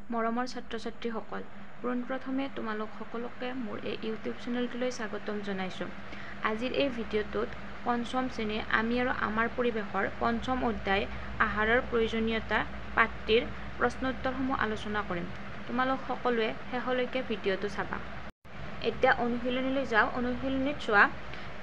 মৰমৰ ছাত্ৰ-ছাত্ৰীসকল, পোনপ্ৰথমে তোমালোক সকলোকে মোৰ এই ইউটিউব চেনেলটোলৈ স্বাগতম জনাইছোঁ। আজিৰ এই ভিডিঅ'টোত পঞ্চম শ্ৰেণীৰ আমি আৰু আমাৰ পৰিৱেশৰ পঞ্চম অধ্যায় আহাৰৰ প্ৰয়োজনীয়তা পাঠটিৰ প্ৰশ্ন উত্তৰসমূহ আলোচনা কৰিম। তোমালোক সকলোৱে শেষলৈকে ভিডিঅ'টো চাবা। এতিয়া অনুশীলনীলৈ যাওঁ। অনুশীলনীত চোৱা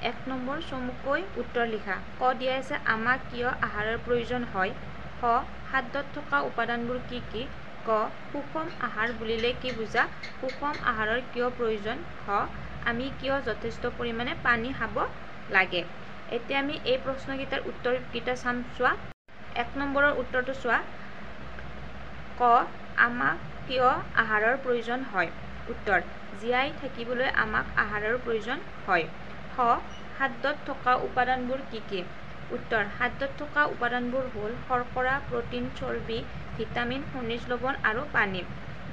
১ নম্বৰ চমুকৈ উত্তৰ লিখা। ক দিয়া আছে আমাক কিয় আহাৰৰ প্ৰয়োজন হয়। খ খাদ্যত থকা উপাদানবোৰ কি কি। গ সুষম আহাৰ বুলিলে কি বুজা। সুষম আহাৰৰ কিয় প্ৰয়োজন। খ আমি কিয় যথেষ্ট পৰিমাণে পানী খাব লাগে। এতিয়া আমি এই প্ৰশ্নকেইটাৰ উত্তৰকেইটা চাম। চোৱা ১ নম্বৰৰ উত্তৰটো চোৱা। ক আমাক কিয় আহাৰৰ প্ৰয়োজন হয়। উত্তৰ জীয়াই থাকিবলৈ আমাক আহাৰৰ প্ৰয়োজন হয়। খ খাদ্যত থকা উপাদানবোৰ কি কি। উত্তৰ খাদ্যত থকা উপাদানবোৰ হ'ল শৰ্কৰা, প্ৰটিন, চৰ্বি, ভিটামিন, খনিজ লৱণ আৰু পানী।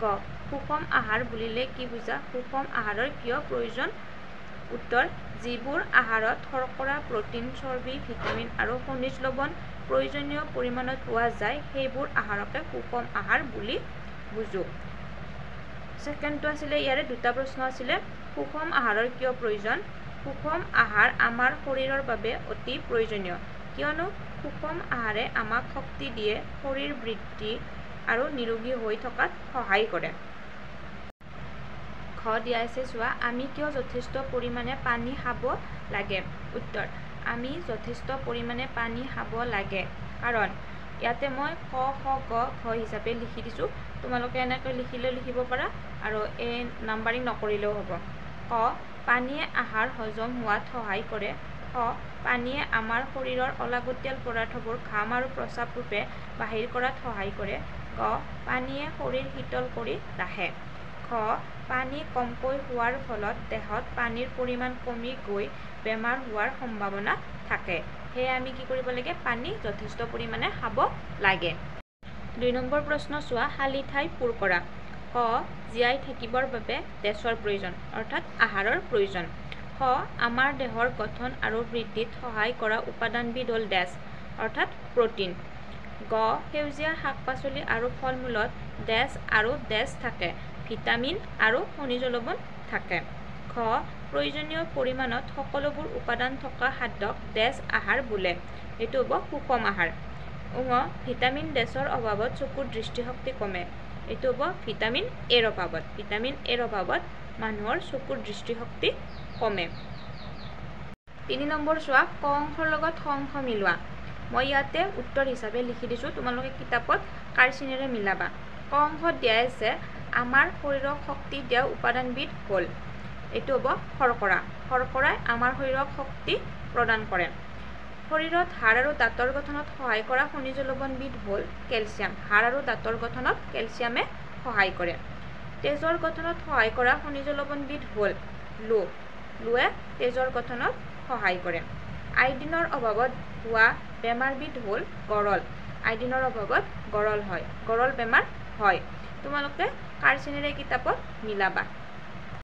গ সুষম আহাৰ বুলিলে কি বুজা। সুষম আহাৰৰ কিয় প্ৰয়োজন। উত্তৰ যিবোৰ আহাৰত শৰ্কৰা, প্ৰটিন, চৰ্বি, ভিটামিন আৰু খনিজ লৱণ প্ৰয়োজনীয় পৰিমাণত পোৱা যায় সেইবোৰ আহাৰকে সুষম আহাৰ বুলি বুজো। ছেকেণ্ডটো আছিলে ইয়াৰে দুটা প্ৰশ্ন আছিলে সুষম আহাৰৰ কিয় প্ৰয়োজন। সুষম আহাৰ আমাৰ শৰীৰৰ বাবে অতি প্ৰয়োজনীয় কিয়নো সুষম আহাৰে আমাক শক্তি দিয়ে, শৰীৰ বৃদ্ধি আৰু নিৰোগী হৈ থকাত সহায় কৰে। খ দিয়া আছে চোৱা আমি কিয় যথেষ্ট পৰিমাণে পানী খাব লাগে। উত্তৰ আমি যথেষ্ট পৰিমাণে পানী খাব লাগে কাৰণ ইয়াতে মই ক, খ, গ, ঘ হিচাপে লিখি দিছোঁ। তোমালোকে এনেকৈ লিখিলেও লিখিব পাৰা আৰু এই নাম্বাৰিং নকৰিলেও হ'ব। ক পানীয়ে আহাৰ হজম হোৱাত সহায় কৰে। খ পানীয়ে আমাৰ শৰীৰৰ অলাগতিয়াল পদাৰ্থবোৰ ঘাম আৰু প্ৰস্ৰাৱ ৰূপে বাহিৰ কৰাত সহায় কৰে। গ পানীয়ে শৰীৰ শীতল কৰি ৰাখে। খ পানী কমকৈ খোৱাৰ ফলত দেহত পানীৰ পৰিমাণ কমি গৈ বেমাৰ হোৱাৰ সম্ভাৱনা থাকে। সেয়ে আমি কি কৰিব লাগে পানী যথেষ্ট পৰিমাণে খাব লাগে। ২ নম্বৰ প্ৰশ্ন চোৱা খালী ঠাই পূৰ কৰা। ক জীয়াই থাকিবৰ বাবে ডেছৰ প্ৰয়োজন অৰ্থাৎ আহাৰৰ প্ৰয়োজন। খ আমাৰ দেহৰ গঠন আৰু বৃদ্ধিত সহায় কৰা উপাদানবিধ হ'ল ডেছ অৰ্থাৎ প্ৰটিন। গ সেউজীয়া শাক পাচলি আৰু ফল মূলত ডেছ আৰু ডেছ থাকে ভিটামিন আৰু খনিজ লৱণ থাকে। খ প্ৰয়োজনীয় পৰিমাণত সকলোবোৰ উপাদান থকা খাদ্যক ডেছ আহাৰ বোলে। এইটো হ'ব সুষম আহাৰ। ঙ ভিটামিন ডেছৰ অভাৱত চকুৰ দৃষ্টিশক্তি কমে। এইটো হ'ব ভিটামিন এৰ অভাৱত। ভিটামিন এৰ অভাৱত মানুহৰ চকুৰ দৃষ্টিশক্তি কমে। ৩ নম্বৰ চোৱা ক অংশৰ লগত খ অংশ মিলোৱা। মই ইয়াতে উত্তৰ হিচাপে লিখি দিছোঁ। তোমালোকে কিতাপত কাৰচিনেৰে মিলাবা। ক অংশত দিয়া আছে আমাৰ শৰীৰক শক্তি দিয়া উপাদানবিধ হ'ল। এইটো হ'ব শৰ্কৰা। শৰ্কৰাই আমাৰ শৰীৰক শক্তি প্ৰদান কৰে। শৰীৰত হাড় আৰু দাঁতৰ গঠনত সহায় কৰা খনিজ লৱণবিধ হ'ল কেলছিয়াম। হাড় আৰু দাঁতৰ গঠনত কেলছিয়ামে সহায় কৰে। তেজৰ গঠনত সহায় কৰা খনিজ লৱণবিধ হ'ল লো। লোৱে তেজৰ গঠনত সহায় কৰে। আইডিনৰ অভাৱত হোৱা বেমাৰবিধ হ'ল গৰল। আইডিনৰ অভাৱত গৰল হয়। গৰল বেমাৰ হয়। তোমালোকে কাৰচিনেৰে কিতাপত মিলাবা।